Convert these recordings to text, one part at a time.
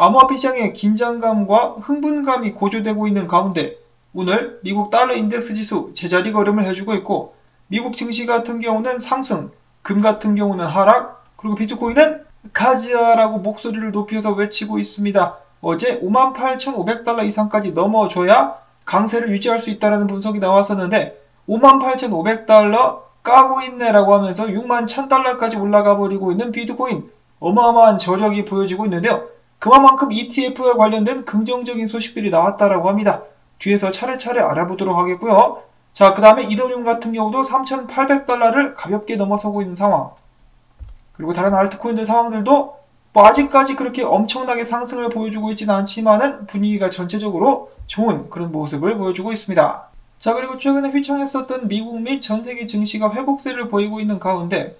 암호화폐 시장의 긴장감과 흥분감이 고조되고 있는 가운데 오늘 미국 달러 인덱스 지수 제자리 걸음을 해주고 있고, 미국 증시 같은 경우는 상승, 금 같은 경우는 하락, 그리고 비트코인은 가즈아라고 목소리를 높여서 외치고 있습니다. 어제 58,500달러 이상까지 넘어줘야 강세를 유지할 수 있다는 분석이 나왔었는데 58,500달러 까고 있네라고 하면서 61,000달러까지 올라가 버리고 있는 비트코인, 어마어마한 저력이 보여지고 있는데요. 그만큼 ETF와 관련된 긍정적인 소식들이 나왔다라고 합니다. 뒤에서 차례차례 알아보도록 하겠고요. 자, 그 다음에 이더리움 같은 경우도 3,800달러를 가볍게 넘어서고 있는 상황. 그리고 다른 알트코인들 상황들도 아직까지 그렇게 엄청나게 상승을 보여주고 있지는 않지만은 분위기가 전체적으로 좋은 그런 모습을 보여주고 있습니다. 자, 그리고 최근에 휘청했었던 미국 및 전세계 증시가 회복세를 보이고 있는 가운데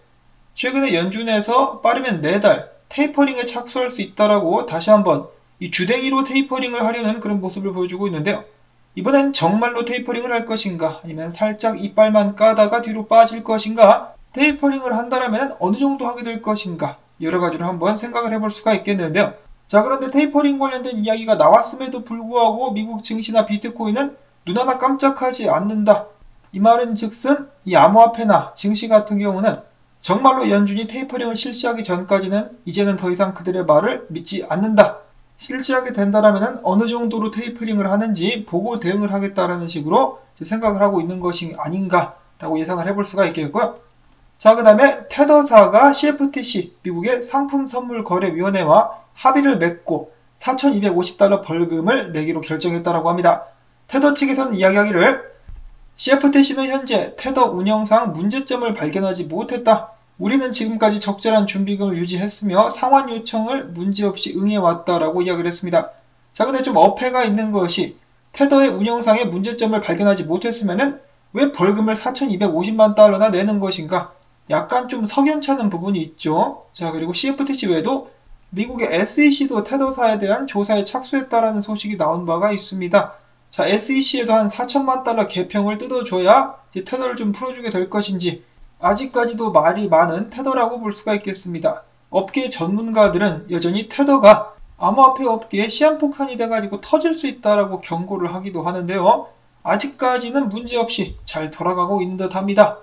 최근에 연준에서 빠르면 4달 테이퍼링에 착수할 수 있다라고 다시 한번 이 주댕이로 테이퍼링을 하려는 그런 모습을 보여주고 있는데요. 이번엔 정말로 테이퍼링을 할 것인가, 아니면 살짝 이빨만 까다가 뒤로 빠질 것인가, 테이퍼링을 한다면 어느 정도 하게 될 것인가, 여러 가지로 한번 생각을 해볼 수가 있겠는데요. 자, 그런데 테이퍼링 관련된 이야기가 나왔음에도 불구하고 미국 증시나 비트코인은 눈 하나 깜짝하지 않는다. 이 말은 즉슨 이 암호화폐나 증시 같은 경우는 정말로 연준이 테이퍼링을 실시하기 전까지는 이제는 더 이상 그들의 말을 믿지 않는다. 실시하게 된다면 어느 정도로 테이퍼링을 하는지 보고 대응을 하겠다라는 식으로 생각을 하고 있는 것이 아닌가라고 예상을 해볼 수가 있겠고요. 자, 그 다음에 테더사가 CFTC, 미국의 상품선물거래위원회와 합의를 맺고 4,250달러 벌금을 내기로 결정했다고 합니다. 테더 측에서는 이야기하기를 CFTC는 현재 테더 운영상 문제점을 발견하지 못했다. 우리는 지금까지 적절한 준비금을 유지했으며 상환 요청을 문제없이 응해왔다라고 이야기를 했습니다. 자, 근데 좀 어폐가 있는 것이 테더의 운영상의 문제점을 발견하지 못했으면은 왜 벌금을 4,250만 달러나 내는 것인가? 약간 좀 석연찮은 부분이 있죠. 자, 그리고 CFTC 외에도 미국의 SEC도 테더사에 대한 조사에 착수했다라는 소식이 나온 바가 있습니다. 자, SEC에도 한 4천만 달러 개평을 뜯어줘야 이제 테더를 좀 풀어주게 될 것인지, 아직까지도 말이 많은 테더라고 볼 수가 있겠습니다. 업계 전문가들은 여전히 테더가 암호화폐 업계에 시한폭탄이 돼가지고 터질 수 있다라고 경고를 하기도 하는데요. 아직까지는 문제없이 잘 돌아가고 있는 듯 합니다.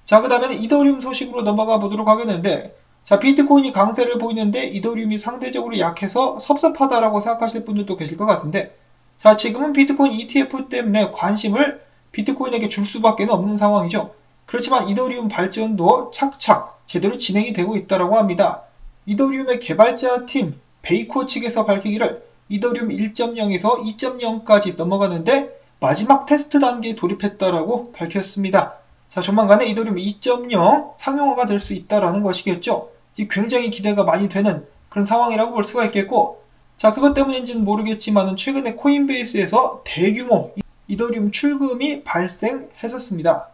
자, 그 다음에는 이더리움 소식으로 넘어가 보도록 하겠는데, 자, 비트코인이 강세를 보이는데 이더리움이 상대적으로 약해서 섭섭하다라고 생각하실 분들도 계실 것 같은데, 자, 지금은 비트코인 ETF 때문에 관심을 비트코인에게 줄 수밖에 없는 상황이죠. 그렇지만 이더리움 발전도 착착 제대로 진행이 되고 있다고 합니다. 이더리움의 개발자 팀 베이코 측에서 밝히기를 이더리움 1.0에서 2.0까지 넘어가는데 마지막 테스트 단계에 돌입했다라고 밝혔습니다. 자, 조만간에 이더리움 2.0 상용화가 될 수 있다라는 것이겠죠. 굉장히 기대가 많이 되는 그런 상황이라고 볼 수가 있겠고, 자, 그것 때문인지는 모르겠지만 최근에 코인베이스에서 대규모 이더리움 출금이 발생했었습니다.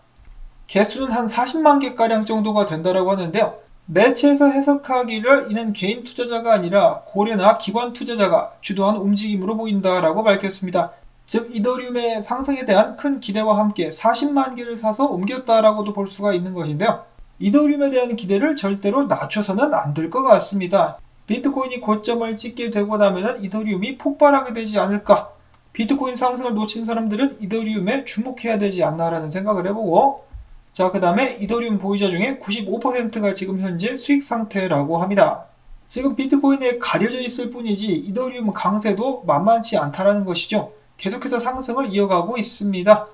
개수는 한 40만 개가량 정도가 된다고 하는데요. 매체에서 해석하기를 이는 개인 투자자가 아니라 고래나 기관 투자자가 주도한 움직임으로 보인다라고 밝혔습니다. 즉, 이더리움의 상승에 대한 큰 기대와 함께 40만 개를 사서 옮겼다라고도 볼 수가 있는 것인데요. 이더리움에 대한 기대를 절대로 낮춰서는 안 될 것 같습니다. 비트코인이 고점을 찍게 되고 나면 이더리움이 폭발하게 되지 않을까. 비트코인 상승을 놓친 사람들은 이더리움에 주목해야 되지 않나라는 생각을 해보고, 자, 그 다음에 이더리움 보유자 중에 95%가 지금 현재 수익 상태라고 합니다. 지금 비트코인에 가려져 있을 뿐이지 이더리움 강세도 만만치 않다라는 것이죠. 계속해서 상승을 이어가고 있습니다.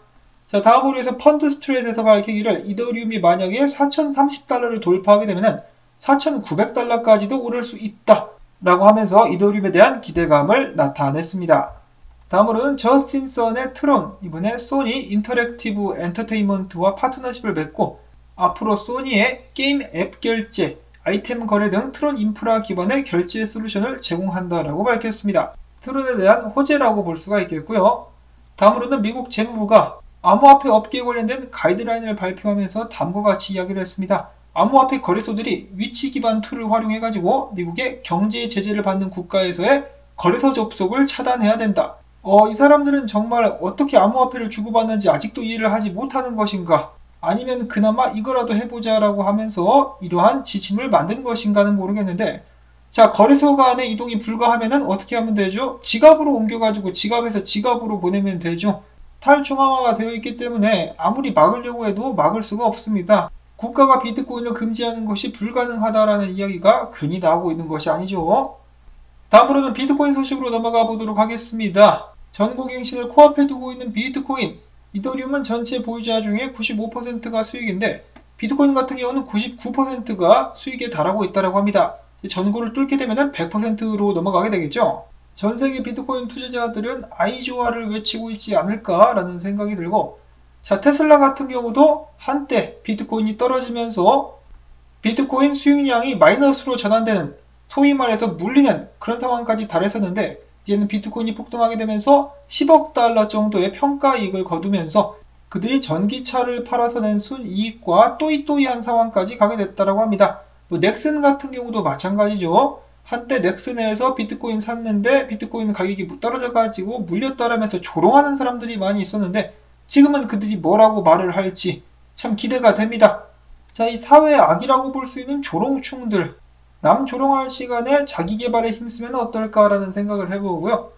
자, 다음으로 해서 펀드 스트레이트에서 밝히기를 이더리움이 만약에 4,030달러를 돌파하게 되면 4,900달러까지도 오를 수 있다 라고 하면서 이더리움에 대한 기대감을 나타냈습니다. 다음으로는 저스틴 선의 트론, 이번에 소니 인터랙티브 엔터테인먼트와 파트너십을 맺고 앞으로 소니의 게임 앱 결제, 아이템 거래 등 트론 인프라 기반의 결제 솔루션을 제공한다라고 밝혔습니다. 트론에 대한 호재라고 볼 수가 있겠고요. 다음으로는 미국 재무부가 암호화폐 업계에 관련된 가이드라인을 발표하면서 다음과 같이 이야기를 했습니다. 암호화폐 거래소들이 위치 기반 툴을 활용해가지고 미국의 경제 제재를 받는 국가에서의 거래소 접속을 차단해야 된다. 이 사람들은 정말 어떻게 암호화폐를 주고받는지 아직도 이해를 하지 못하는 것인가, 아니면 그나마 이거라도 해보자라고 하면서 이러한 지침을 만든 것인가는 모르겠는데, 자, 거래소 간의 이동이 불가하면은 어떻게 하면 되죠? 지갑으로 옮겨가지고 지갑에서 지갑으로 보내면 되죠. 탈중앙화가 되어 있기 때문에 아무리 막으려고 해도 막을 수가 없습니다. 국가가 비트코인을 금지하는 것이 불가능하다라는 이야기가 괜히 나오고 있는 것이 아니죠. 다음으로는 비트코인 소식으로 넘어가 보도록 하겠습니다. 전고갱신을 코앞에 두고 있는 비트코인, 이더리움은 전체 보유자 중에 95%가 수익인데 비트코인 같은 경우는 99%가 수익에 달하고 있다고 합니다. 전고를 뚫게 되면 100%로 넘어가게 되겠죠. 전세계 비트코인 투자자들은 아이조아를 외치고 있지 않을까라는 생각이 들고, 자, 테슬라 같은 경우도 한때 비트코인이 떨어지면서 비트코인 수익량이 마이너스로 전환되는, 소위 말해서 물리는 그런 상황까지 달했었는데 이제는 비트코인이 폭등하게 되면서 10억 달러 정도의 평가이익을 거두면서 그들이 전기차를 팔아서 낸 순이익과 또이또이한 상황까지 가게 됐다고 합니다. 넥슨 같은 경우도 마찬가지죠. 한때 넥슨에서 비트코인 샀는데 비트코인 가격이 떨어져가지고 물렸다라면서 조롱하는 사람들이 많이 있었는데 지금은 그들이 뭐라고 말을 할지 참 기대가 됩니다. 자, 이 사회의 악이라고 볼 수 있는 조롱충들, 남 조롱할 시간에 자기 개발에 힘쓰면 어떨까라는 생각을 해보고요.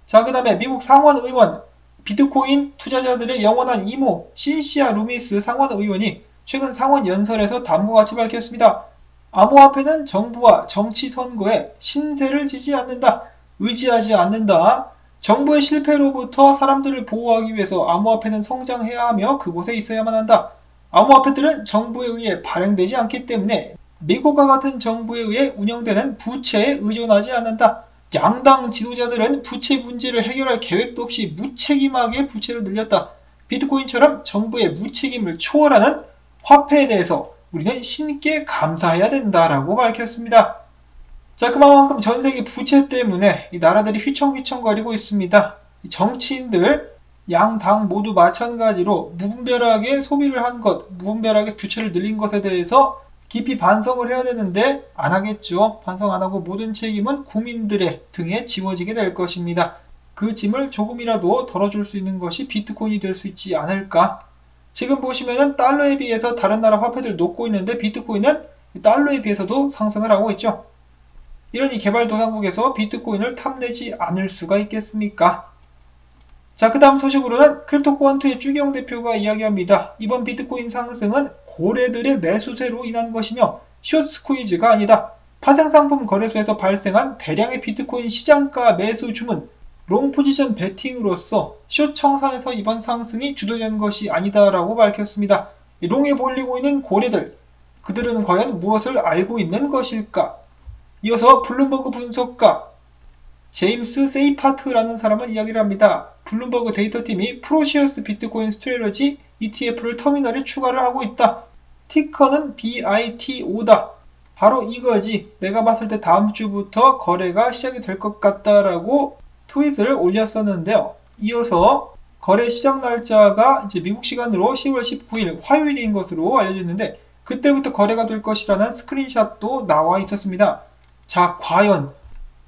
자, 그 다음에 미국 상원 의원, 비트코인 투자자들의 영원한 이모 신시아 루미스 상원 의원이 최근 상원 연설에서 다음과 같이 밝혔습니다. 암호화폐는 정부와 정치 선거에 신세를 지지 않는다, 의지하지 않는다. 정부의 실패로부터 사람들을 보호하기 위해서 암호화폐는 성장해야 하며 그곳에 있어야만 한다. 암호화폐들은 정부에 의해 발행되지 않기 때문에 미국과 같은 정부에 의해 운영되는 부채에 의존하지 않는다. 양당 지도자들은 부채 문제를 해결할 계획도 없이 무책임하게 부채를 늘렸다. 비트코인처럼 정부의 무책임을 초월하는 화폐에 대해서 우리는 신께 감사해야 된다라고 밝혔습니다. 자, 그만큼 전세계 부채 때문에 이 나라들이 휘청휘청거리고 있습니다. 이 정치인들 양당 모두 마찬가지로 무분별하게 소비를 한 것, 무분별하게 부채를 늘린 것에 대해서 깊이 반성을 해야 되는데 안 하겠죠. 반성 안 하고 모든 책임은 국민들의 등에 지워지게 될 것입니다. 그 짐을 조금이라도 덜어줄 수 있는 것이 비트코인이 될 수 있지 않을까. 지금 보시면은 달러에 비해서 다른 나라 화폐들 높고 있는데 비트코인은 달러에 비해서도 상승을 하고 있죠. 이러니 개발도상국에서 비트코인을 탐내지 않을 수가 있겠습니까? 자, 그 다음 소식으로는 크립토코안투의 주경 대표가 이야기합니다. 이번 비트코인 상승은 고래들의 매수세로 인한 것이며 숏스퀴즈가 아니다. 파생상품 거래소에서 발생한 대량의 비트코인 시장가 매수 주문, 롱포지션 베팅으로서 숏 청산에서 이번 상승이 주도된 것이 아니다라고 밝혔습니다. 롱에 몰리고 있는 고래들, 그들은 과연 무엇을 알고 있는 것일까? 이어서 블룸버그 분석가 제임스 세이파트라는 사람은 이야기를 합니다. 블룸버그 데이터팀이 프로시어스 비트코인 스트레러지 ETF를 터미널에 추가를 하고 있다. 티커는 BITO다. 바로 이거지. 내가 봤을 때 다음 주부터 거래가 시작이 될 것 같다라고 트윗을 올렸었는데요. 이어서 거래 시작 날짜가 이제 미국 시간으로 10월 19일 화요일인 것으로 알려졌는데 그때부터 거래가 될 것이라는 스크린샷도 나와 있었습니다. 자, 과연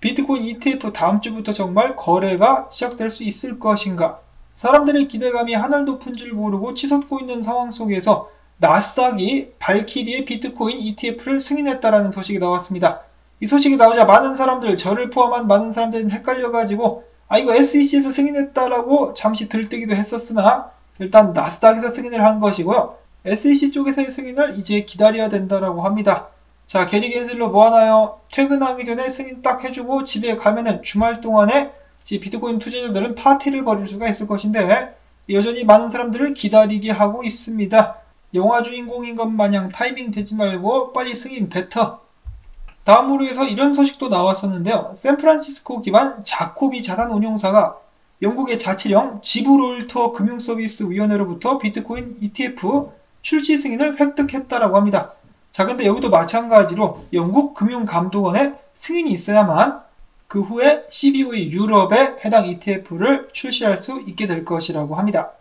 비트코인 ETF 다음 주부터 정말 거래가 시작될 수 있을 것인가? 사람들의 기대감이 하늘 높은 줄 모르고 치솟고 있는 상황 속에서 나스닥이 발키리의 비트코인 ETF를 승인했다라는 소식이 나왔습니다. 이 소식이 나오자 많은 사람들, 저를 포함한 많은 사람들은 헷갈려가지고 이거 SEC에서 승인했다라고 잠시 들뜨기도 했었으나 일단 나스닥에서 승인을 한 것이고요. SEC 쪽에서의 승인을 이제 기다려야 된다라고 합니다. 자, 게리 겐슬러 뭐하나요? 퇴근하기 전에 승인 딱 해주고 집에 가면은 주말 동안에 비트코인 투자자들은 파티를 벌일 수가 있을 것인데 여전히 많은 사람들을 기다리게 하고 있습니다. 영화 주인공인 것 마냥 타이밍 재지 말고 빨리 승인 뱉어. 다음으로 해서 이런 소식도 나왔었는데요. 샌프란시스코 기반 자코비 자산운용사가 영국의 자치령 지브롤터 금융서비스위원회로부터 비트코인 ETF 출시 승인을 획득했다라고 합니다. 자, 근데 여기도 마찬가지로 영국 금융감독원의 승인이 있어야만 그 후에 CBOE 유럽에 해당 ETF를 출시할 수 있게 될 것이라고 합니다.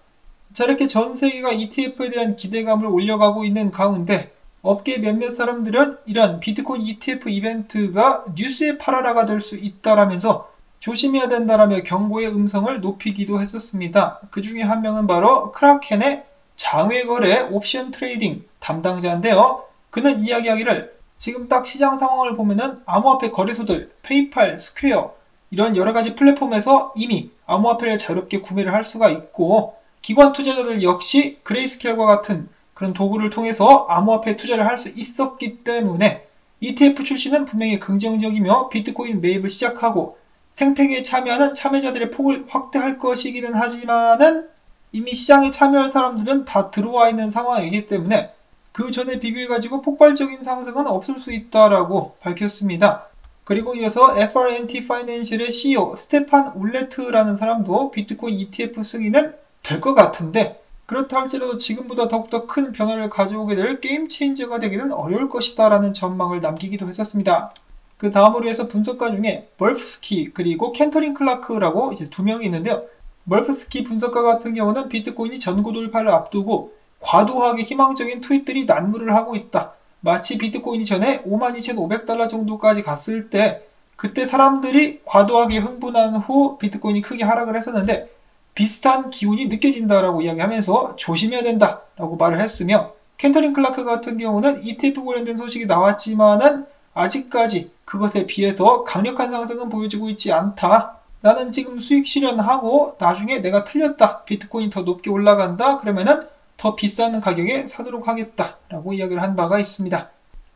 자, 이렇게 전 세계가 ETF에 대한 기대감을 올려가고 있는 가운데 업계 몇몇 사람들은 이런 비트코인 ETF 이벤트가 뉴스의 파라라가 될 수 있다라면서 조심해야 된다라며 경고의 음성을 높이기도 했었습니다. 그 중에 한 명은 바로 크라켄의 장외거래 옵션 트레이딩 담당자인데요. 그는 이야기하기를 지금 딱 시장 상황을 보면은 암호화폐 거래소들, 페이팔, 스퀘어 이런 여러가지 플랫폼에서 이미 암호화폐를 자유롭게 구매를 할 수가 있고, 기관 투자자들 역시 그레이스케일과 같은 그런 도구를 통해서 암호화폐 투자를 할 수 있었기 때문에 ETF 출시는 분명히 긍정적이며 비트코인 매입을 시작하고 생태계에 참여하는 참여자들의 폭을 확대할 것이기는 하지만은 이미 시장에 참여할 사람들은 다 들어와 있는 상황이기 때문에 그 전에 비교해가지고 폭발적인 상승은 없을 수 있다라고 밝혔습니다. 그리고 이어서 FRNT 파이낸셜의 CEO 스테판 울레트라는 사람도 비트코인 ETF 승인은 될 것 같은데, 그렇다 할지라도 지금보다 더욱더 큰 변화를 가져오게 될 게임 체인저가 되기는 어려울 것이다 라는 전망을 남기기도 했었습니다. 그 다음으로 해서 분석가 중에 멀프스키 그리고 켄터린 클라크라고 이제 두 명이 있는데요. 멀프스키 분석가 같은 경우는 비트코인이 전고 돌파를 앞두고 과도하게 희망적인 트윗들이 난무를 하고 있다. 마치 비트코인이 전에 52,500달러 정도까지 갔을 때 그때 사람들이 과도하게 흥분한 후 비트코인이 크게 하락을 했었는데 비슷한 기운이 느껴진다라고 이야기하면서 조심해야 된다라고 말을 했으며, 켄터린 클라크 같은 경우는 ETF 관련된 소식이 나왔지만은 아직까지 그것에 비해서 강력한 상승은 보여지고 있지 않다. 나는 지금 수익 실현하고 나중에 내가 틀렸다, 비트코인이 더 높게 올라간다 그러면은 더 비싼 가격에 사도록 하겠다라고 이야기를 한 바가 있습니다.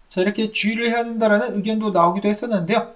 자, 이렇게 주의를 해야 된다라는 의견도 나오기도 했었는데요.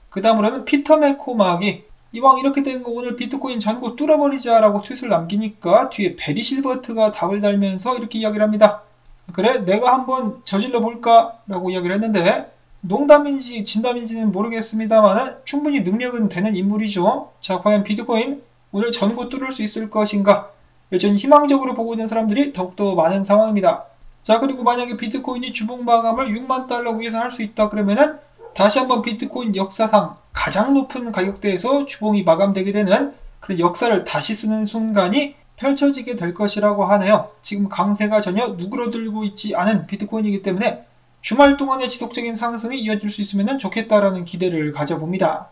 그 다음으로는 피터 맥코막이 이왕 이렇게 된 거 오늘 비트코인 전고 뚫어버리자 라고 트윗을 남기니까 뒤에 베리 실버트가 답을 달면서 이렇게 이야기를 합니다. 그래, 내가 한번 저질러 볼까? 라고 이야기를 했는데, 농담인지 진담인지는 모르겠습니다만 충분히 능력은 되는 인물이죠. 자, 과연 비트코인 오늘 전고 뚫을 수 있을 것인가? 여전히 희망적으로 보고 있는 사람들이 더욱더 많은 상황입니다. 자, 그리고 만약에 비트코인이 주봉 마감을 6만 달러 위에서 할 수 있다 그러면은 다시 한번 비트코인 역사상 가장 높은 가격대에서 주봉이 마감되게 되는 그런 역사를 다시 쓰는 순간이 펼쳐지게 될 것이라고 하네요. 지금 강세가 전혀 누그러들고 있지 않은 비트코인이기 때문에 주말 동안의 지속적인 상승이 이어질 수 있으면 좋겠다라는 기대를 가져봅니다.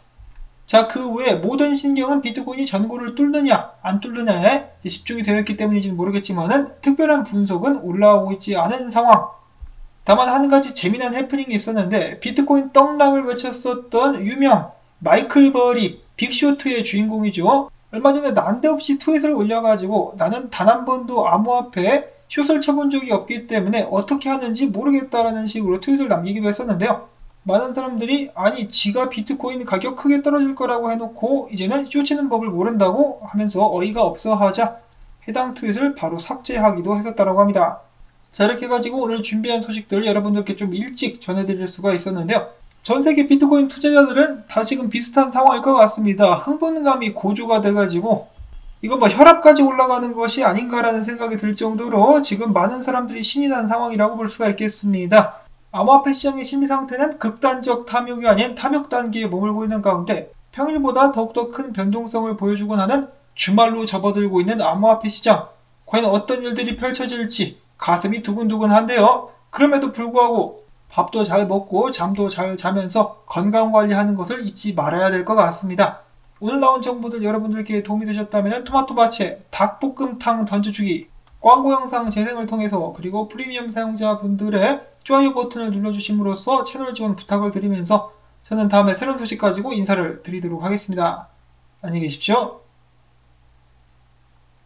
자, 그 외에 모든 신경은 비트코인이 전고를 뚫느냐 안 뚫느냐에 집중이 되어 있기 때문인지는 모르겠지만은 특별한 분석은 올라오고 있지 않은 상황. 다만 한 가지 재미난 해프닝이 있었는데, 비트코인 떡락을 외쳤었던 유명 마이클 버리 빅쇼트의 주인공이죠. 얼마 전에 난데없이 트윗을 올려가지고 나는 단 한 번도 암호화폐에 숏을 쳐본 적이 없기 때문에 어떻게 하는지 모르겠다라는 식으로 트윗을 남기기도 했었는데요. 많은 사람들이 아니 지가 비트코인 가격 크게 떨어질 거라고 해놓고 이제는 숏 치는 법을 모른다고 하면서 어이가 없어 하자 해당 트윗을 바로 삭제하기도 했었다고 합니다. 자, 이렇게 해가지고 오늘 준비한 소식들 여러분들께 좀 일찍 전해드릴 수가 있었는데요. 전세계 비트코인 투자자들은 다 지금 비슷한 상황일 것 같습니다. 흥분감이 고조가 돼가지고 이거 뭐 혈압까지 올라가는 것이 아닌가라는 생각이 들 정도로 지금 많은 사람들이 신이 난 상황이라고 볼 수가 있겠습니다. 암호화폐 시장의 심리 상태는 극단적 탐욕이 아닌 탐욕 단계에 머물고 있는 가운데 평일보다 더욱더 큰 변동성을 보여주고 나는 주말로 접어들고 있는 암호화폐 시장. 과연 어떤 일들이 펼쳐질지 가슴이 두근두근한데요. 그럼에도 불구하고 밥도 잘 먹고 잠도 잘 자면서 건강관리하는 것을 잊지 말아야 될 것 같습니다. 오늘 나온 정보들 여러분들께 도움이 되셨다면 토마토밭에 닭볶음탕 던져주기, 광고 영상 재생을 통해서, 그리고 프리미엄 사용자분들의 좋아요 버튼을 눌러주심으로써 채널 지원 부탁을 드리면서 저는 다음에 새로운 소식 가지고 인사를 드리도록 하겠습니다. 안녕히 계십시오.